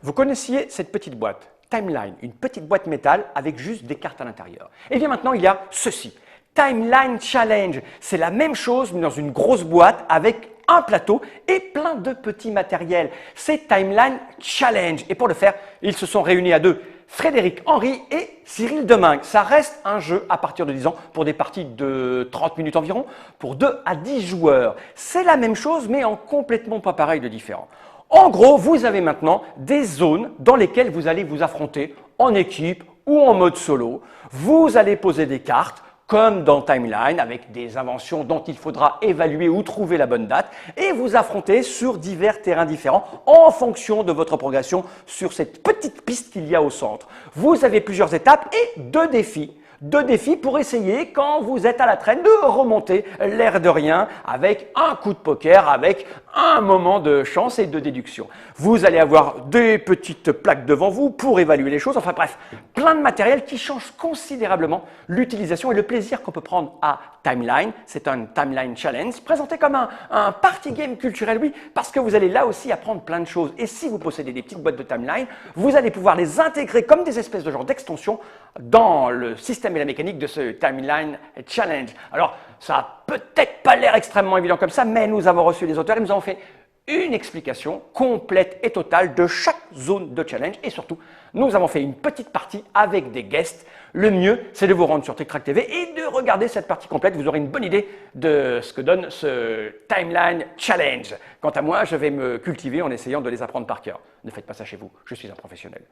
Vous connaissiez cette petite boîte, Timeline, une petite boîte métal avec juste des cartes à l'intérieur. Et bien maintenant, il y a ceci, Timeline Challenge. C'est la même chose, mais dans une grosse boîte avec un plateau et plein de petits matériels. C'est Timeline Challenge. Et pour le faire, ils se sont réunis à deux. Frédéric Henry et Cyril Demingue. Ça reste un jeu à partir de 10 ans pour des parties de 30 minutes environ, pour 2 à 10 joueurs. C'est la même chose, mais en complètement pas pareil de différent. En gros, vous avez maintenant des zones dans lesquelles vous allez vous affronter en équipe ou en mode solo. Vous allez poser des cartes, comme dans Timeline, avec des inventions dont il faudra évaluer ou trouver la bonne date, et vous affronter sur divers terrains différents en fonction de votre progression sur cette petite piste qu'il y a au centre. Vous avez plusieurs étapes et deux défis. Deux défis pour essayer, quand vous êtes à la traîne, de remonter l'air de rien avec un coup de poker, avec un moment de chance et de déduction. Vous allez avoir des petites plaques devant vous pour évaluer les choses. Enfin bref, plein de matériel qui change considérablement l'utilisation et le plaisir qu'on peut prendre à Timeline. C'est un Timeline Challenge présenté comme un party game culturel, oui, parce que vous allez là aussi apprendre plein de choses. Et si vous possédez des petites boîtes de Timeline, vous allez pouvoir les intégrer comme des espèces de genre d'extension dans le système et la mécanique de ce Timeline Challenge. Alors, ça n'a peut-être pas l'air extrêmement évident comme ça, mais nous avons reçu les auteurs et nous avons fait une explication complète et totale de chaque zone de challenge et surtout, nous avons fait une petite partie avec des guests. Le mieux, c'est de vous rendre sur TrickTrack TV et de regarder cette partie complète. Vous aurez une bonne idée de ce que donne ce Timeline Challenge. Quant à moi, je vais me cultiver en essayant de les apprendre par cœur. Ne faites pas ça chez vous, je suis un professionnel.